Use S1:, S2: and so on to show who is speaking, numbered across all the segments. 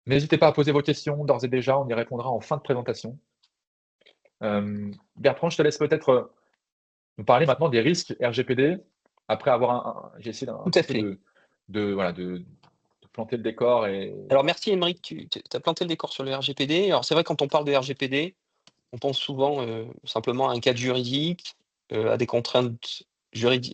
S1: N'hésitez pas à poser vos questions d'ores et déjà, on y répondra en fin de présentation. Bertrand, je te laisse peut-être, nous parler maintenant des risques RGPD, après avoir j'ai essayé un
S2: Tout à
S1: petit peu
S2: fait.
S1: voilà, de planter le décor et
S2: Alors merci Aymeric, tu as planté le décor sur le RGPD. Alors c'est vrai quand on parle de RGPD, on pense souvent, simplement à un cadre juridique, à des contraintes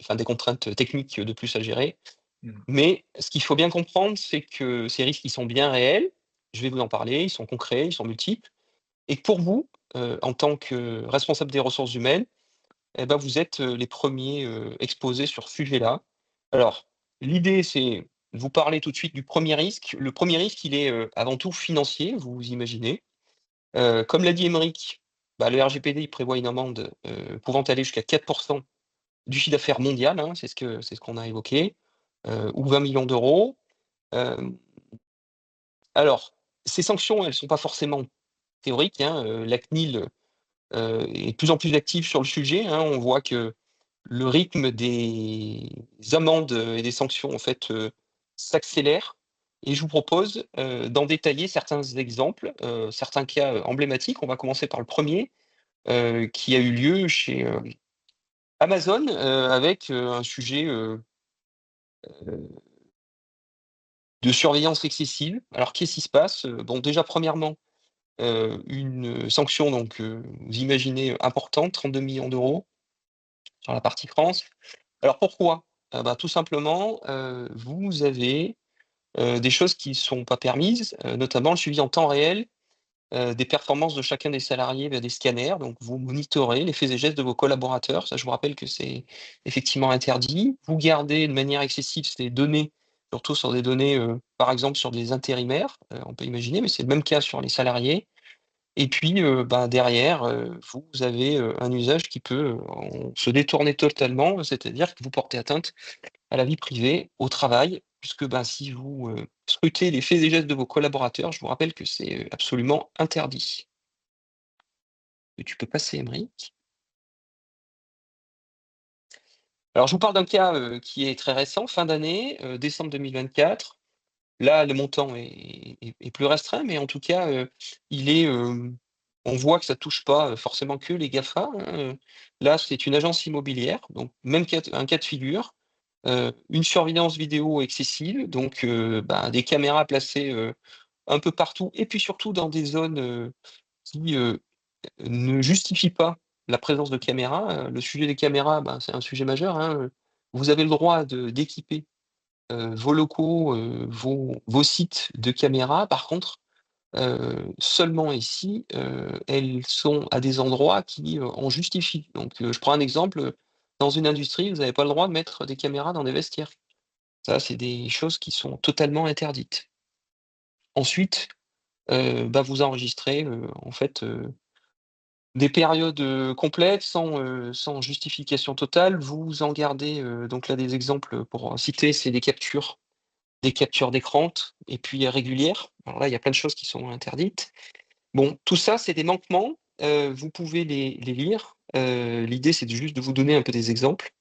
S2: enfin des contraintes techniques de plus à gérer.
S1: mmh,
S2: Mais ce qu'il faut bien comprendre, c'est que ces risques, ils sont bien réels. Je vais vous en parler, ils sont concrets, ils sont multiples et que pour vous, en tant que responsable des ressources humaines, et ben vous êtes, les premiers exposés sur ce sujet-là. Alors, l'idée, c'est de vous parler tout de suite du premier risque. Le premier risque, il est, avant tout financier, vous imaginez. Comme l'a dit Aymeric, bah, le RGPD, il prévoit une amende, pouvant aller jusqu'à 4 du chiffre d'affaires mondial, hein, c'est ce qu'on a évoqué, ou 20 millions d'euros. Hem, alors, ces sanctions, elles sont pas forcément théoriques, hein, la CNIL, est de plus en plus active sur le sujet, hein. On voit que le rythme des amendes, et des sanctions, en fait, s'accélère et je vous propose, d'en détailler certains exemples, certains cas, emblématiques. On va commencer par le premier, qui a eu lieu chez, Amazon, avec, un sujet, de surveillance excessive. Alors qu'est-ce qui se passe? Bon déjà premièrement, une, sanction donc, vous imaginez, importante, 32 millions d'euros sur la partie France. Alors pourquoi? Bah, tout simplement, vous avez, des choses qui ne sont pas permises, notamment le suivi en temps réel, des performances de chacun des salariés via des scanners. Donc vous monitorez les faits et gestes de vos collaborateurs. Ça, je vous rappelle que c'est effectivement interdit. Vous gardez de manière excessive ces données, surtout sur des données, par exemple sur des intérimaires, on peut imaginer, mais c'est le même cas sur les salariés. Et puis, ben, derrière, vous avez, un usage qui peut, en se détourner totalement, c'est-à-dire que vous portez atteinte à la vie privée, au travail, puisque, ben, si vous, scrutez les faits et gestes de vos collaborateurs, je vous rappelle que c'est, absolument interdit. Et tu peux passer, Aymeric. Alors je vous parle d'un cas, qui est très récent, fin d'année, décembre 2024. Là, le montant est plus restreint, mais en tout cas, il est, on voit que ça touche pas, forcément que les GAFA, hein, là, c'est une agence immobilière, donc même cas de figure, une surveillance vidéo excessive, donc bah, des caméras placées, un peu partout et puis surtout dans des zones, qui, ne justifient pas la présence de caméras. Le sujet des caméras, ben, c'est un sujet majeur, hein, vous avez le droit d'équiper vos locaux, vos sites de caméras. Par contre, seulement ici, elles sont à des endroits qui, en justifient. Donc, je prends un exemple, dans une industrie, vous n'avez pas le droit de mettre des caméras dans des vestiaires. Ça, c'est des choses qui sont totalement interdites. Ensuite, bah, vous enregistrez, en fait, des périodes, complètes sans justification totale. Vous en gardez, donc là des exemples, pour citer, c'est des captures d'écran et puis, régulières. Alors là, il y a plein de choses qui sont interdites. Bon, tout ça, c'est des manquements, vous pouvez les lire. L'idée, c'est juste de vous donner un peu des exemples.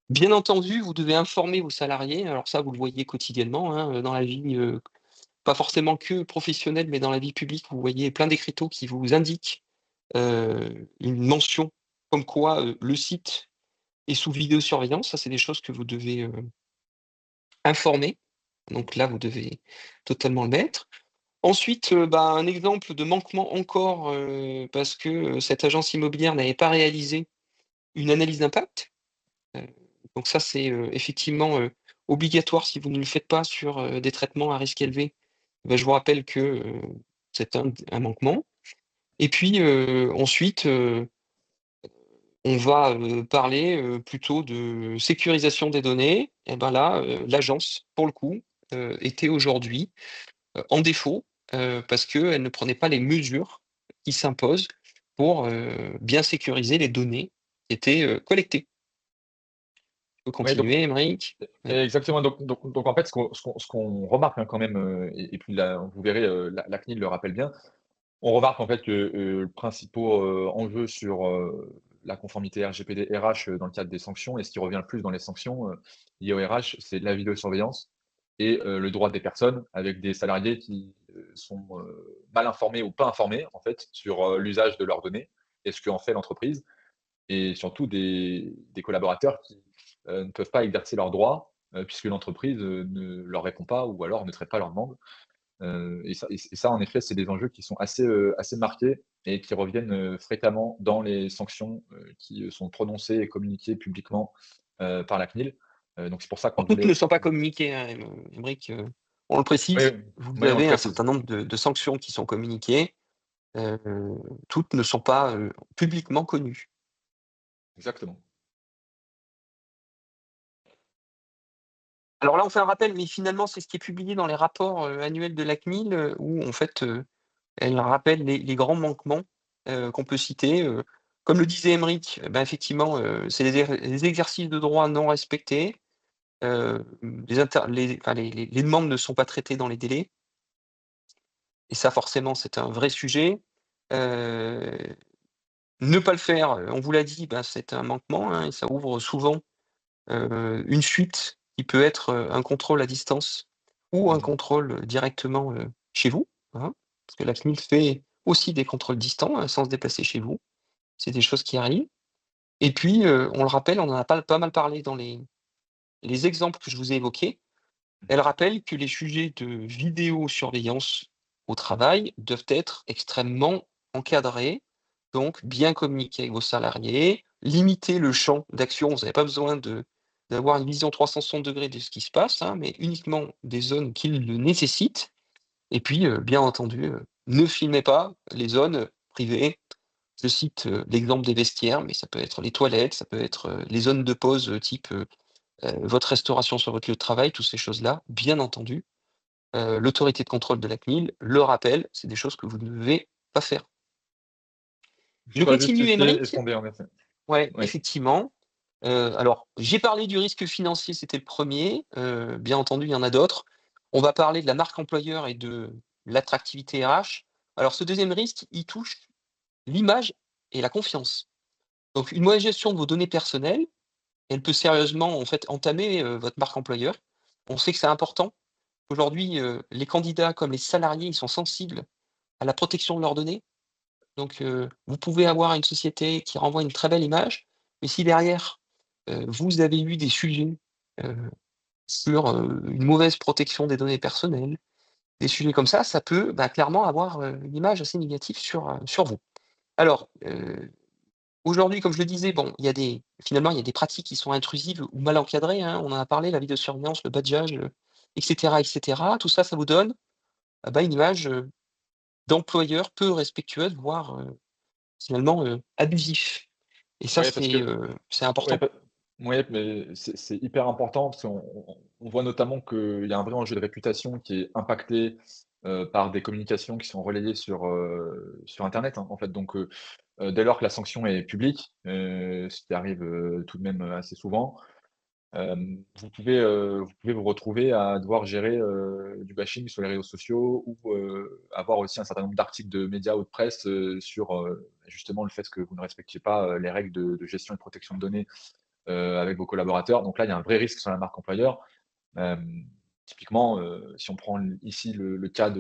S2: Bien entendu, vous devez informer vos salariés, alors ça, vous le voyez quotidiennement, hein, dans la vie, pas forcément que professionnelle, mais dans la vie publique, vous voyez plein d'écriteaux qui vous indiquent, une mention comme quoi, le site est sous vidéosurveillance. Ça, c'est des choses que vous devez, informer. Donc là, vous devez totalement le mettre. Ensuite, bah, un exemple de manquement encore, parce que, cette agence immobilière n'avait pas réalisé une analyse d'impact. Heu, donc ça, c'est, effectivement, obligatoire si vous ne le faites pas sur, des traitements à risque élevé. Bah, je vous rappelle que, c'est un manquement et puis, ensuite, on va, parler, plutôt de sécurisation des données et ben là, l'agence, pour le coup, était aujourd'hui, en défaut, parce qu'elle ne prenait pas les mesures qui s'imposent pour, bien sécuriser les données qui étaient, collectées. Tu peux
S1: ouais, donc
S2: continuer, Aymeric? Ouais.
S1: exactement, donc en fait, ce qu'on remarque, hein, quand même, et puis là, vous verrez, la CNIL le rappelle bien. On remarque en fait que, le principaux, enjeux sur, la conformité RGPD RH, dans le cadre des sanctions et ce qui revient le plus dans les sanctions, liées au RH, c'est la vidéosurveillance et le droit des personnes avec des salariés qui, sont mal informés ou pas informés, en fait, sur l'usage de leurs données et ce qu'en fait l'entreprise, et surtout des collaborateurs qui ne peuvent pas exercer leurs droits puisque l'entreprise ne leur répond pas ou alors ne traite pas leurs demandes. Et ça, en effet, c'est des enjeux qui sont assez marqués et qui reviennent fréquemment dans les sanctions qui sont prononcées et communiquées publiquement par la CNIL. Donc c'est pour ça qu'on
S2: Alors, toutes ne
S1: voulait.
S2: sont pas communiquées, hein, Aymeric, on le
S1: Oui,
S2: précise,
S1: oui,
S2: vous
S1: oui, on le
S2: avez un
S1: précise.
S2: certain nombre de sanctions qui sont communiquées, heu, toutes ne sont pas, publiquement connues.
S1: Exactement.
S2: Alors là, on fait un rappel, mais finalement, c'est ce qui est publié dans les rapports, annuels de la CNIL, où en fait, elle rappelle les grands manquements, qu'on peut citer, comme le disait Aymeric, ben, effectivement, c'est les exercices de droit non respectés, les demandes ne sont pas traitées dans les délais et ça forcément c'est un vrai sujet. Heu, Ne pas le faire, on vous l'a dit, ben, c'est un manquement, hein, et ça ouvre souvent, une fuite qui peut être, un contrôle à distance ou un
S1: Mmh.
S2: contrôle, directement, chez vous, hein. Parce que la CNIL fait aussi des contrôles distants, sans se déplacer chez vous. C'est des choses qui arrivent et puis, on le rappelle, on en a pas mal parlé dans les exemples que je vous ai évoqués. Elle rappelle que les sujets de vidéosurveillance au travail doivent être extrêmement encadrés, donc bien communiquer avec vos salariés, limiter le champ d'action. Vous n'avez pas besoin d'avoir une vision 360° de ce qui se passe, hein, mais uniquement des zones qui le nécessitent. Et puis, bien entendu, ne filmez pas les zones privées. Je cite l'exemple des vestiaires, mais ça peut être les toilettes, ça peut être les zones de pause type votre restauration sur votre lieu de travail, toutes ces choses-là, bien entendu. L'autorité de contrôle de la CNIL le rappelle, c'est des choses que vous ne devez pas faire.
S1: Il
S2: Je
S1: faut pas
S2: continue,
S1: justifier et
S2: Émeric.
S1: fonder, en effet.
S2: Ouais,
S1: Oui.
S2: effectivement. Alors, j'ai parlé du risque financier, c'était le premier. Bien entendu, il y en a d'autres. On va parler de la marque employeur et de l'attractivité RH. Alors, ce deuxième risque, il touche l'image et la confiance. Donc, une mauvaise gestion de vos données personnelles, elle peut sérieusement, en fait, entamer votre marque employeur. On sait que c'est important. Aujourd'hui, les candidats comme les salariés, ils sont sensibles à la protection de leurs données. Donc, vous pouvez avoir une société qui renvoie une très belle image, mais si derrière, vous avez eu des sujets, heu, sur, une mauvaise protection des données personnelles, des sujets comme ça peut, bah, clairement avoir, une image assez négative sur vous. Alors, aujourd'hui, comme je le disais, bon, il y a des pratiques qui sont intrusives ou mal encadrées, hein. On en a parlé, la vidéosurveillance, le badgeage, et cetera, et cetera. Tout ça, ça vous donne, ah bah, une image, d'employeur peu respectueuse, voire, finalement, abusif. Et ça,
S1: Ouais, parce que
S2: c'est
S1: ouais,
S2: important.
S1: ouais, mais c'est hyper important parce qu'on voit notamment qu'il y a un vrai enjeu de réputation qui est impacté par des communications qui sont relayées sur internet, hein, en fait. Donc dès lors que la sanction est publique, ce qui arrive tout de même assez souvent, vous pouvez vous retrouver à devoir gérer du bashing sur les réseaux sociaux ou avoir aussi un certain nombre d'articles de médias ou de presse sur justement le fait que vous ne respectiez pas les règles de gestion et de protection de données avec vos collaborateurs. Donc là, il y a un vrai risque sur la marque employeur. Typiquement, si on prend ici le cas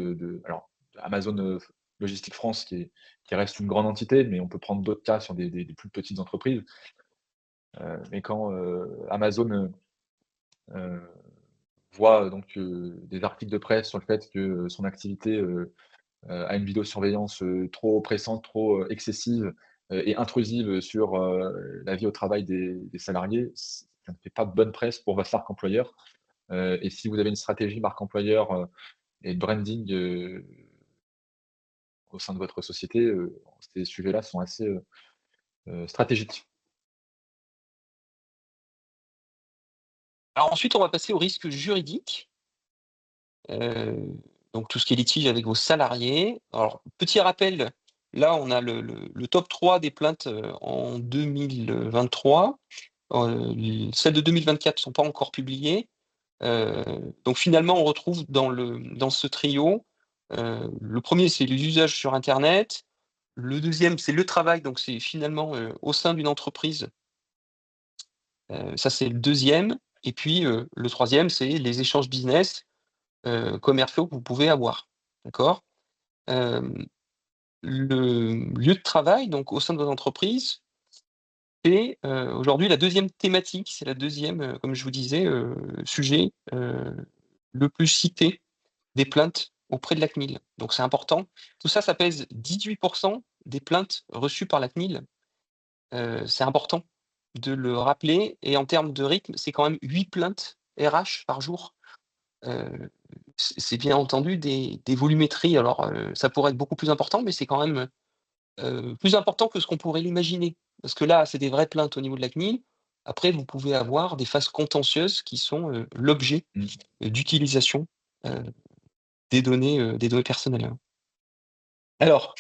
S1: alors Amazon Logistique France qui reste une grande entité, mais on peut prendre d'autres cas sur des plus petites entreprises. Mais quand Amazon voit donc des articles de presse sur le fait que son activité a une vidéosurveillance trop oppressante, trop excessive et intrusive sur la vie au travail des salariés, ça ne fait pas bonne presse pour votre marque employeur. Et si vous avez une stratégie marque employeur et de branding au sein de votre société, ces sujets-là sont assez stratégiques.
S2: Alors ensuite, on va passer au risque juridique, heu, donc tout ce qui est litige avec vos salariés. Alors, petit rappel, là, on a le top 3 des plaintes, en 2023. Celles de 2024 ne sont pas encore publiées. Donc finalement, on retrouve dans ce trio, le premier c'est les usages sur internet. Le deuxième c'est le travail, donc c'est finalement, au sein d'une entreprise, ça c'est le deuxième. Et puis, le troisième c'est les échanges business, commerciaux que vous pouvez avoir. d'accord? Hem, le lieu de travail, donc au sein de votre entreprise, c'est, aujourd'hui la deuxième thématique, c'est la deuxième, comme je vous disais, sujet, le plus cité des plaintes auprès de la CNIL. Donc c'est important. Tout ça, ça pèse 18 des plaintes reçues par la CNIL. C'est important de le rappeler et en termes de rythme, c'est quand même 8 plaintes RH par jour. Heu, c'est bien entendu des volumétries alors, ça pourrait être beaucoup plus important, mais c'est quand même, plus important que ce qu'on pourrait l'imaginer. Parce que là, c'est des vraies plaintes au niveau de la CNIL. Après, vous pouvez avoir des phases contentieuses qui sont, l'objet,
S1: Mmh.
S2: d'utilisation, heu, des données personnelles, hein. Alors,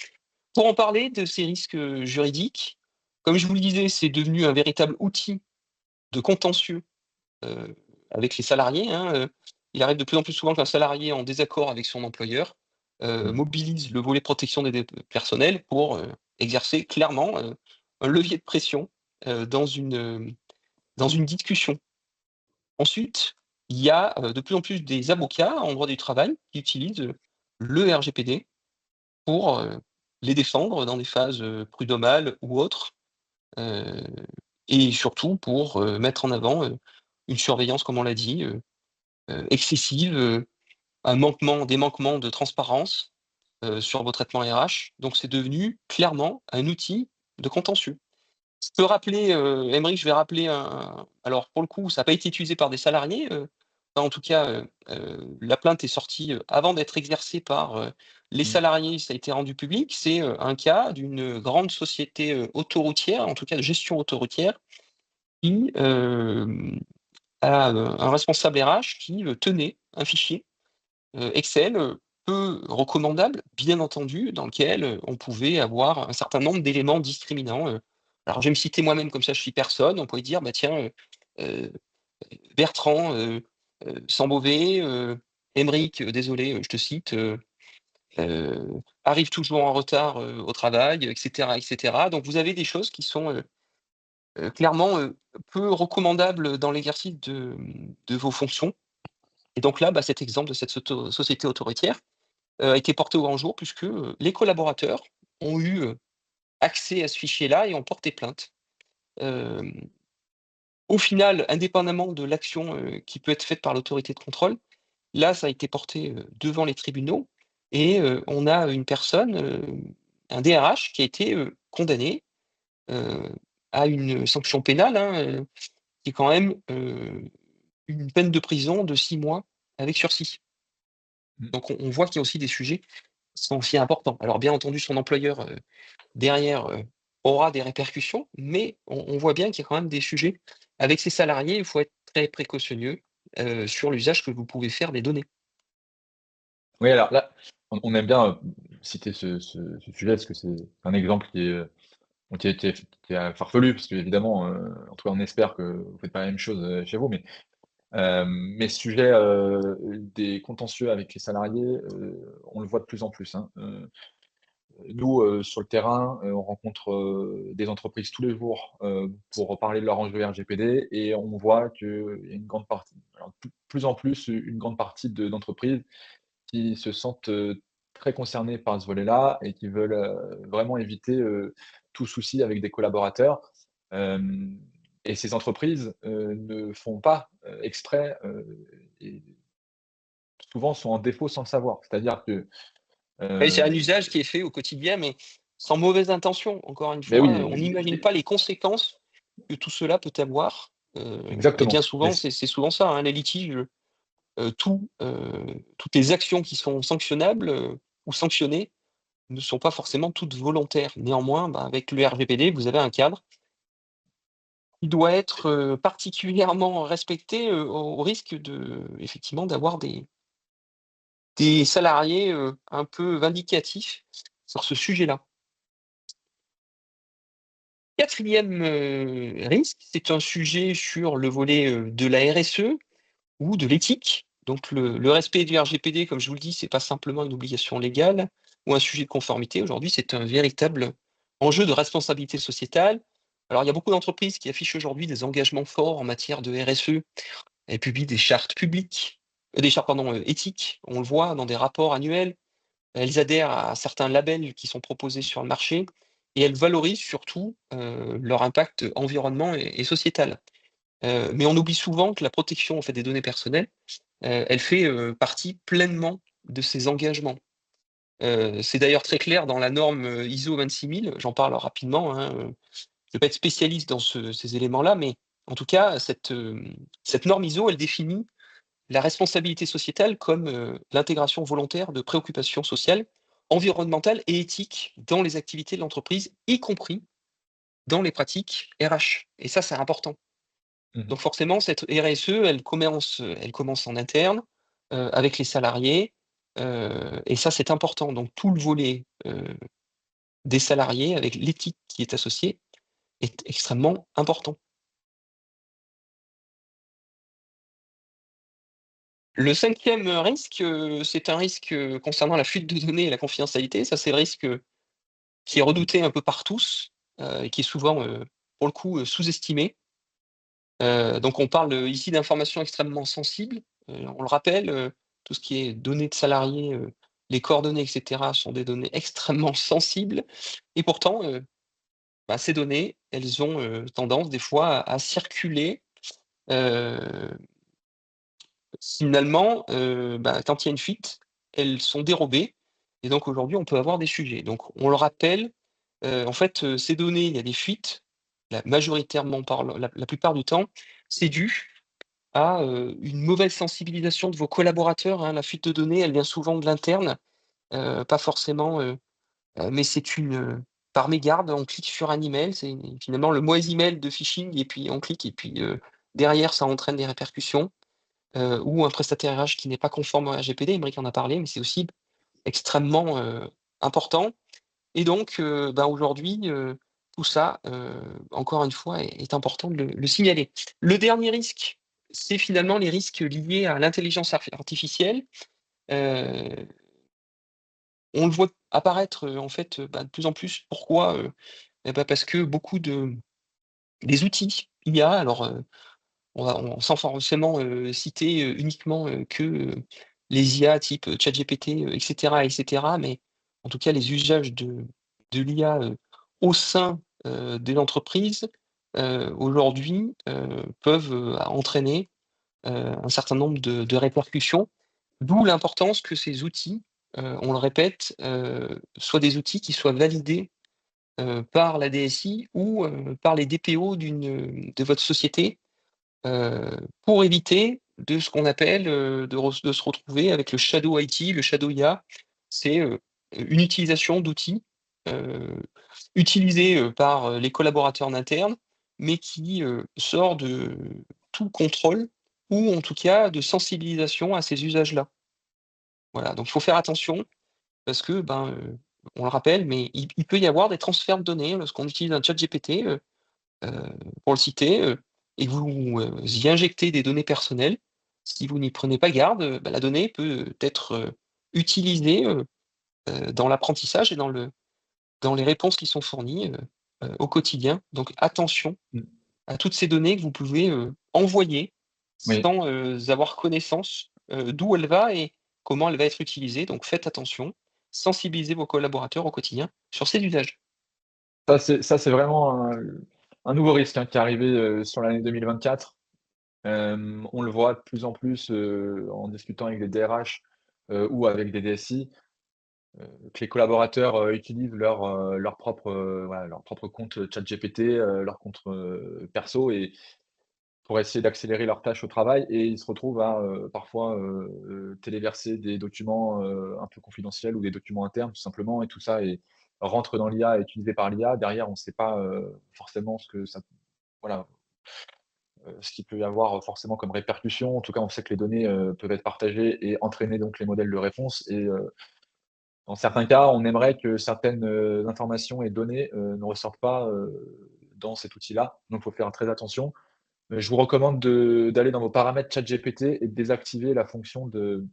S2: pour en parler de ces risques, juridiques, comme je vous le disais, c'est devenu un véritable outil de contentieux, heu, avec les salariés, hein, il arrive de plus en plus souvent qu'un salarié en désaccord avec son employeur,
S1: Mmh.
S2: mobilise le volet protection des données personnelles pour, exercer clairement, un levier de pression, dans une discussion. Ensuite, il y a, de plus en plus des avocats en droit du travail qui utilisent, le RGPD pour, les défendre dans des phases, prud'homales ou autres, heu et surtout pour, mettre en avant, une surveillance, comme on l'a dit, excessive, des manquements de transparence, sur vos traitements RH. Donc c'est devenu clairement un outil de contentieux. Je peux rappeler, Aymeric, je vais rappeler un alors pour le coup, ça n'a pas été utilisé par des salariés, enfin en tout cas, la plainte est sortie, avant d'être exercée par, les
S1: Mmh.
S2: salariés, ça a été rendu public. C'est, un cas d'une grande société, autoroutière, en tout cas de gestion autoroutière, qui, a, un responsable RH qui, tenait un fichier, Excel, peu recommandable, bien entendu, dans lequel, on pouvait avoir un certain nombre d'éléments discriminants, alors je vais me citer moi-même, comme ça je suis personne. On pouvait dire: «Bah tiens, heu, Bertrand, Sambové, Aymeric, désolé, je te cite, arrive toujours en retard, au travail», et cetera, et cetera. Donc vous avez des choses qui sont, clairement, peu recommandables dans l'exercice de vos fonctions. Et donc là, bah, cet exemple de cette société autoritaire, a été porté au grand jour puisque, les collaborateurs ont eu, accès à ce fichier-là et ont porté plainte. Hem, Au final, indépendamment de l'action, qui peut être faite par l'autorité de contrôle, là, ça a été porté, devant les tribunaux et on a une personne, un DRH qui a été, condamné, heu, à une sanction pénale, hein, qui est quand même, une peine de prison de 6 mois avec sursis.
S1: Mmh.
S2: Donc on voit qu'il y a aussi des sujets qui sont aussi importants. Alors bien entendu, son employeur, derrière, aura des répercussions, mais on voit bien qu'il y a quand même des sujets. Avec ses salariés, il faut être très précautionneux, sur l'usage que vous pouvez faire des données.
S1: Oui, alors là, on aime bien, citer ce sujet parce que c'est un exemple qui est, bon, qui est farfelu parce qu'évidemment, en tout cas, on espère que vous faites pas la même chose, chez vous, mais ce sujet, des contentieux avec les salariés, on le voit de plus en plus, hein. Nous, sur le terrain, on rencontre, des entreprises tous les jours, pour parler de leur enjeu RGPD et on voit qu'il y a une grande partie, alors de plus en plus, une grande partie d'entreprises qui se sentent, très concernés par ce volet-là et qui veulent, vraiment éviter, tout souci avec des collaborateurs. Hem Et ces entreprises, ne font pas, exprès, et souvent sont en défaut sans le savoir. C'est-à-dire que,
S2: Et c'est un
S1: heu
S2: usage qui est fait au quotidien, mais sans mauvaise intention. Encore une
S1: mais
S2: fois,
S1: oui,
S2: on n'imagine pas les conséquences que tout cela peut avoir, et bien
S1: exactement. Mais
S2: souvent, c'est souvent ça, hein, les litiges, toutes les actions qui sont sanctionnables, ou sanctionnées ne sont pas forcément toutes volontaires. Néanmoins, bah, avec le RGPD, vous avez un cadre qui doit être, particulièrement respecté, au risque de effectivement d'avoir des salariés, un peu vindicatifs sur ce sujet-là. 4e, risque, c'est un sujet sur le volet, de la RSE ou de l'éthique. Donc le respect du RGPD, comme je vous le dis, c'est pas simplement une obligation légale ou un sujet de conformité. Aujourd'hui, c'est un véritable enjeu de responsabilité sociétale. Alors, il y a beaucoup d'entreprises qui affichent aujourd'hui des engagements forts en matière de RSE. Elles publient des chartes publiques, des chartes, pardon, éthiques. On le voit dans des rapports annuels. elles adhèrent à certains labels qui sont proposés sur le marché et elles valorisent surtout, leur impact environnement et sociétal. Mais on oublie souvent que la protection, en fait, des données personnelles, elle fait, partie pleinement de ces engagements. C'est d'ailleurs très clair dans la norme, ISO 26000, j'en parle rapidement, hein, je vais pas être spécialiste dans ces éléments-là, mais en tout cas, cette norme ISO, elle définit la responsabilité sociétale comme, l'intégration volontaire de préoccupations sociales, environnementales et éthiques dans les activités de l'entreprise, y compris dans les pratiques RH et ça, c'est important.
S1: Mmh.
S2: Donc forcément, cette RSE, elle commence en interne, avec les salariés, et ça, c'est important. Donc tout le volet, des salariés avec l'éthique qui est associée est extrêmement important. Le 5e risque, c'est un risque, concernant la fuite de données et la confidentialité. Ça, c'est le risque, qui est redouté un peu par tous, et qui est souvent, pour le coup, sous-estimé. Donc on parle, ici d'informations extrêmement sensibles. On le rappelle, tout ce qui est données de salariés, les coordonnées et cetera sont des données extrêmement sensibles et pourtant, bah, ces données, elles ont, tendance des fois à circuler, heu, finalement, bah, quand il y a une fuite, elles sont dérobées et donc aujourd'hui on peut avoir des sujets. Donc on le rappelle, en fait, ces données, il y a des fuites, majoritairement la plupart du temps, c'est dû à, une mauvaise sensibilisation de vos collaborateurs, hein. La fuite de données, elle vient souvent de l'interne, pas forcément, mais c'est par mégarde, on clique sur un email, c'est finalement le mauvais email de phishing et puis on clique et puis, derrière ça entraîne des répercussions, ou un prestataire RH qui n'est pas conforme au RGPD, Aymeric en a parlé, mais c'est aussi extrêmement, important et donc, ben, aujourd'hui, tout ça, encore une fois, est important de le signaler. Le dernier risque, c'est finalement les risques liés à l'intelligence artificielle. Heu, on le voit apparaître, en fait, bah, de plus en plus. Pourquoi? Et bah, parce que beaucoup des outils IA, alors, sans forcément, citer, uniquement, que, les IA type, ChatGPT, et cetera, mais en tout cas les usages de l'IA, au sein, des entreprises, aujourd'hui, peuvent, entraîner, un certain nombre de répercussions. D'où l'importance que ces outils, on le répète, soient des outils qui soient validés, par la DSI ou, par les DPO de votre société. Pour éviter de ce qu'on appelle, de se retrouver avec le shadow IT, le shadow IA. C'est, une utilisation d'outils, heu, utilisés, par, les collaborateurs en interne, mais qui, sort de tout contrôle ou en tout cas de sensibilisation à ces usages-là. Voilà, donc il faut faire attention parce que, ben, on le rappelle, mais il peut y avoir des transferts de données lorsqu'on utilise un ChatGPT, pour le citer, et que vous, y injectez des données personnelles, si vous n'y prenez pas garde, bah, la donnée peut être, utilisée, dans l'apprentissage et dans les réponses qui sont fournies, au quotidien. Donc attention
S1: Mmh.
S2: à toutes ces données que vous pouvez, envoyer
S1: Oui.
S2: sans, avoir connaissance, d'où elle va et comment elle va être utilisée. Donc faites attention, sensibilisez vos collaborateurs au quotidien sur ces usages.
S1: Ça, c'est vraiment un nouveau risque, hein, qui est arrivé, sur l'année 2024. On le voit de plus en plus, en discutant avec des DRH, ou avec des DSI, que les collaborateurs, utilisent leur propre, voilà, leur propre compte, ChatGPT, leur compte, perso et pour essayer d'accélérer leurs tâches au travail et ils se retrouvent à, parfois, téléverser des documents, un peu confidentiels ou des documents internes tout simplement et tout ça rentre dans l'IA, est utilisé par l'IA. Derrière, on ne sait pas, forcément ce que ça voilà, ce qu'il peut y avoir, forcément comme répercussion. En tout cas, on sait que les données, peuvent être partagées et entraîner donc les modèles de réponse et dans certains cas, on aimerait que certaines, informations et données, ne ressortent pas, dans cet outil-là. Donc il faut faire très attention. Je vous recommande d'aller dans vos paramètres ChatGPT et de désactiver la fonction de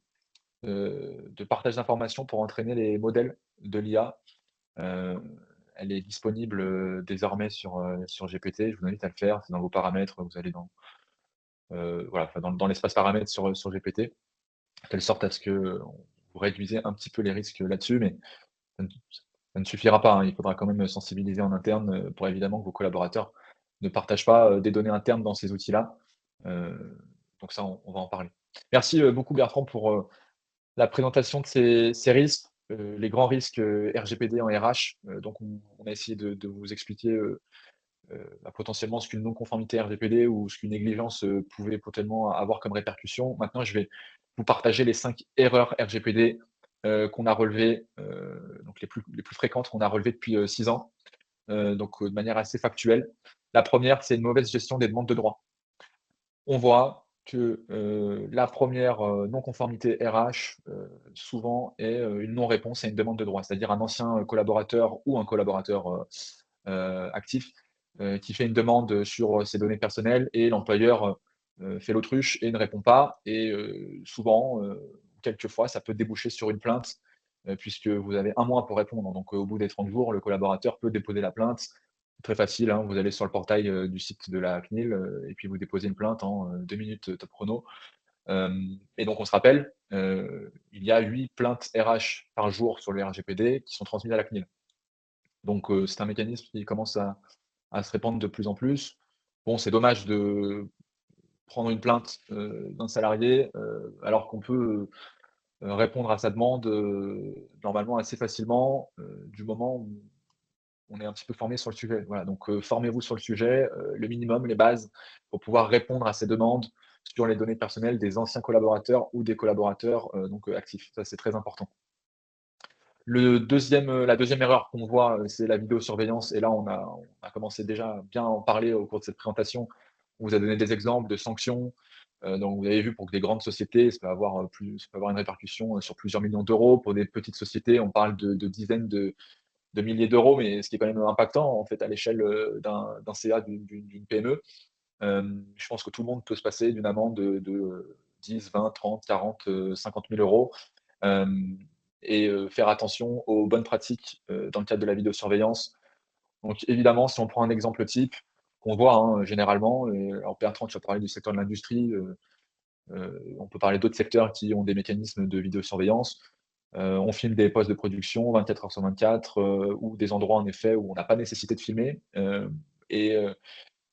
S1: partage d'informations pour entraîner les modèles de l'IA. Heu, Elle est disponible, désormais sur GPT. Je vous invite à le faire. C'est dans vos paramètres, vous allez dans, voilà, enfin dans l'espace paramètres sur GPT, de telle sorte à ce qu'on vous réduisez un petit peu les risques là-dessus, mais ça ne ça ne suffira pas, hein. Il faudra quand même sensibiliser en interne, pour évidemment que vos collaborateurs ne partagent pas, des données internes dans ces outils-là. Heu, donc ça, on va en parler. Merci, beaucoup Bertrand pour, la présentation de ces risques, les grands risques, RGPD en RH. Donc on a essayé de vous expliquer, bah, potentiellement ce qu'une non-conformité RGPD ou ce qu'une négligence, pouvait potentiellement avoir comme répercussion. Maintenant, je vais vous partager les 5 erreurs RGPD, qu'on a relevées, donc les plus fréquentes qu'on a relevées depuis, 6 ans, de manière assez factuelle. La première, c'est une mauvaise gestion des demandes de droit. On voit que, la première non-conformité RH, souvent est, une non-réponse à une demande de droit. C'est-à-dire un ancien, collaborateur ou un collaborateur, actif, qui fait une demande, sur, ses données personnelles et l'employeur, fait l'autruche et ne répond pas et souvent, quelquefois, ça peut déboucher sur une plainte, puisque vous avez 1 mois pour répondre. Donc, au bout des 30 jours, le collaborateur peut déposer la plainte. Très facile, hein, vous allez sur le portail, du site de la CNIL, et puis vous déposez une plainte en, 2 minutes, top chrono. Et donc on se rappelle, il y a 8 plaintes RH par jour sur le RGPD qui sont transmises à la CNIL. Donc c'est un mécanisme qui commence à se répandre de plus en plus. Bon, c'est dommage de prendre une plainte, d'un salarié, alors qu'on peut, répondre à sa demande, normalement assez facilement, du moment où on est un petit peu formé sur le sujet. Voilà, donc formez-vous sur le sujet, le minimum, les bases, pour pouvoir répondre à ces demandes sur les données personnelles des anciens collaborateurs ou des collaborateurs, actifs. Ça, c'est très important. La deuxième erreur qu'on voit, c'est la vidéosurveillance et là, on a commencé déjà à bien en parler au cours de cette présentation. On vous a donné des exemples de sanctions, donc vous avez vu pour que des grandes sociétés, ça peut avoir une répercussion, sur plusieurs millions d'euros. Pour des petites sociétés, on parle de dizaines de milliers d'euros, mais ce qui est quand même impactant en fait à l'échelle, d'un CA d'une PME. Je pense que tout le monde peut se passer d'une amende de 10, 20, 30, 40, 50 000 €, hem et faire attention aux bonnes pratiques, dans le cadre de la vidéosurveillance. Donc évidemment, si on prend un exemple type qu'on voit, hein, généralement, alors Bertrand, tu as parlé du secteur de l'industrie, on peut parler d'autres secteurs qui ont des mécanismes de vidéosurveillance. On filme des postes de production 24 heures sur 24, ou des endroits en effet où on n'a pas nécessité de filmer, et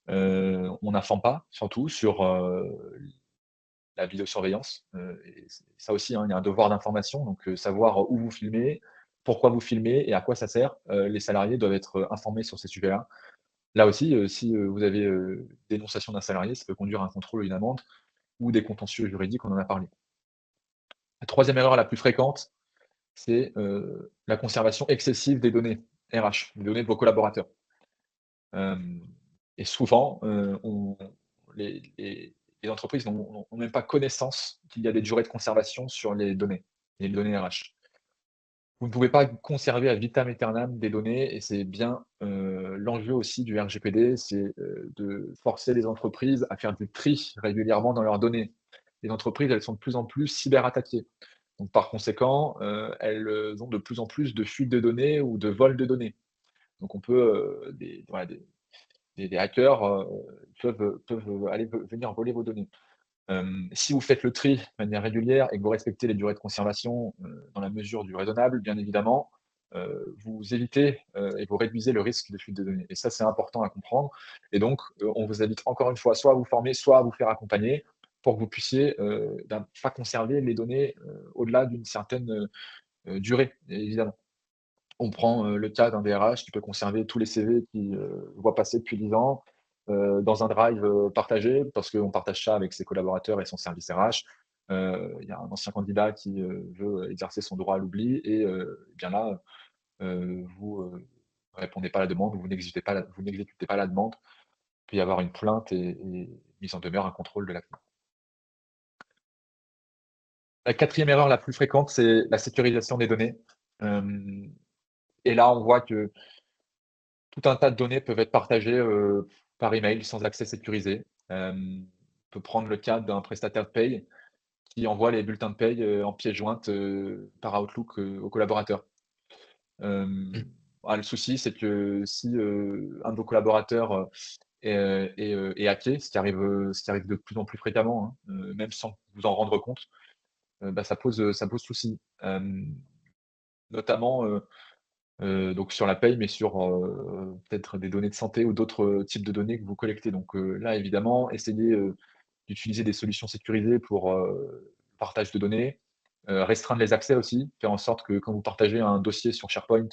S1: on n'informe pas surtout sur, la vidéosurveillance, et ça aussi, hein, il y a un devoir d'information, donc savoir où vous filmez, pourquoi vous filmez et à quoi ça sert. Les salariés doivent être, informés sur ces sujets-là. Là aussi, si, vous avez, dénonciation d'un salarié, ça peut conduire à un contrôle ou une amende ou des contentieux juridiques, on en a parlé. La troisième erreur la plus fréquente, c'est, la conservation excessive des données RH, des données de vos collaborateurs. Hem et souvent, les entreprises n'ont même pas connaissance qu'il y a des durées de conservation sur les données RH. Vous ne pouvez pas conserver à vitam aeternam des données et c'est bien, l'enjeu aussi du RGPD, c'est, de forcer les entreprises à faire du tri régulièrement dans leurs données. Les entreprises, elles sont de plus en plus cyberattaquées. Donc par conséquent, elles, ont de plus en plus de fuites de données ou de vols de données. Donc on peut, des hackers, peuvent aller venir voler vos données. Si vous faites le tri de manière régulière et que vous respectez les durées de conservation, dans la mesure du raisonnable, bien évidemment, vous évitez, et vous réduisez le risque de fuite de données et ça, c'est important à comprendre et donc, on vous invite encore une fois, soit à vous former, soit à vous faire accompagner pour que vous puissiez, pas conserver les données, au-delà d'une certaine, durée, évidemment. On prend, le cas d'un DRH qui peut conserver tous les CV qu'il, voit passer depuis 10 ans, dans un drive, partagé parce qu'on partage ça avec ses collaborateurs et son service RH. Il y a un ancien candidat qui, veut exercer son droit à l'oubli et eh bien là, vous, répondez pas à la demande ou vous n'exécutez pas la demande. Il peut y avoir une plainte et mise en demeure, un contrôle de la CNIL. La quatrième erreur la plus fréquente, c'est la sécurisation des données. Hem et là, on voit que tout un tas de données peuvent être partagées, par email sans accès sécurisé. On peut prendre le cas d'un prestataire de paye qui envoie les bulletins de paye, en pièce jointe, par Outlook, aux collaborateurs.
S2: Mmh.
S1: Le souci, c'est que si, un de vos collaborateurs, est hacké, ce qui arrive de plus en plus fréquemment, hein, même sans vous en rendre compte, ça pose souci. Notamment, donc sur la paye, mais sur, peut-être des données de santé ou d'autres, types de données que vous collectez. Donc, là, évidemment, essayez, d'utiliser des solutions sécurisées pour, partage de données, restreindre les accès aussi, faire en sorte que quand vous partagez un dossier sur SharePoint,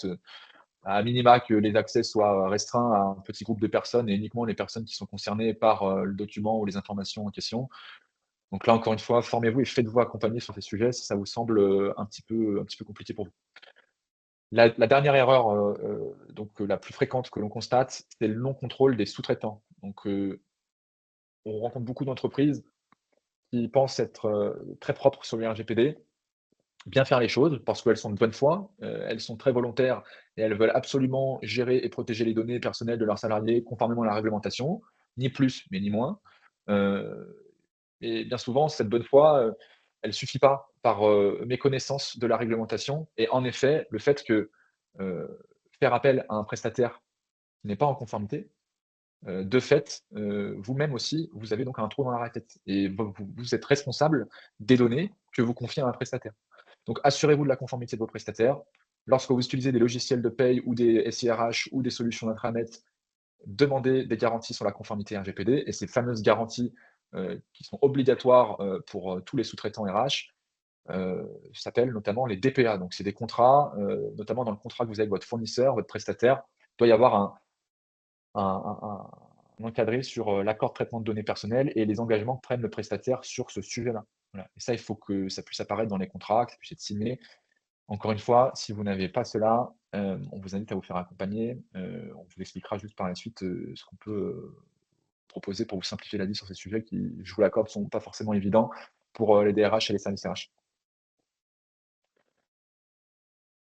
S1: à minima que les accès soient restreints à un petit groupe de personnes et uniquement les personnes qui sont concernées par, le document ou les informations en question. Donc là, encore une fois, formez-vous et faites-vous accompagner sur ces sujets si ça vous semble, un petit peu compliqué pour vous. La dernière erreur, donc la plus fréquente que l'on constate, c'est le non-contrôle des sous-traitants. Donc, on rencontre beaucoup d'entreprises qui pensent être, très propres sur le RGPD, bien faire les choses parce qu'elles sont de bonne foi, elles sont très volontaires et elles veulent absolument gérer et protéger les données personnelles de leurs salariés conformément à la réglementation, ni plus, mais ni moins. Heu et bien souvent, cette bonne foi, elle suffit pas par, méconnaissance de la réglementation et en effet, le fait que, heu, faire appel à un prestataire qui n'est pas en conformité, de fait, vous-même aussi, vous avez donc un trou dans la raquette et vous êtes responsable des données que vous confiez à un prestataire. Donc assurez-vous de la conformité de vos prestataires. Lorsque vous utilisez des logiciels de paye ou des SIRH ou des solutions d'intranet, demandez des garanties sur la conformité RGPD et ces fameuses garanties, qui sont obligatoires, pour, tous les sous-traitants RH, s'appellent notamment les DPA. Donc c'est des contrats, notamment dans le contrat que vous avez avec votre fournisseur, votre prestataire, il doit y avoir un encadré sur, l'accord de traitement de données personnelles et les engagements que prenne le prestataire sur ce sujet-là. Voilà et ça, il faut que ça puisse apparaître dans les contrats, que ça puisse être signé. Encore une fois, si vous n'avez pas cela, on vous invite à vous faire accompagner. On vous expliquera juste par la suite, ce qu'on peut, proposer pour vous simplifier la vie sur ces sujets qui, je vous l'accorde, sont pas forcément évidents pour, les DRH et les services RH.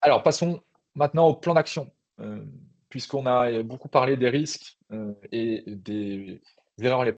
S1: Alors passons maintenant au plan d'action, puisqu'on a, beaucoup parlé des risques, et des erreurs les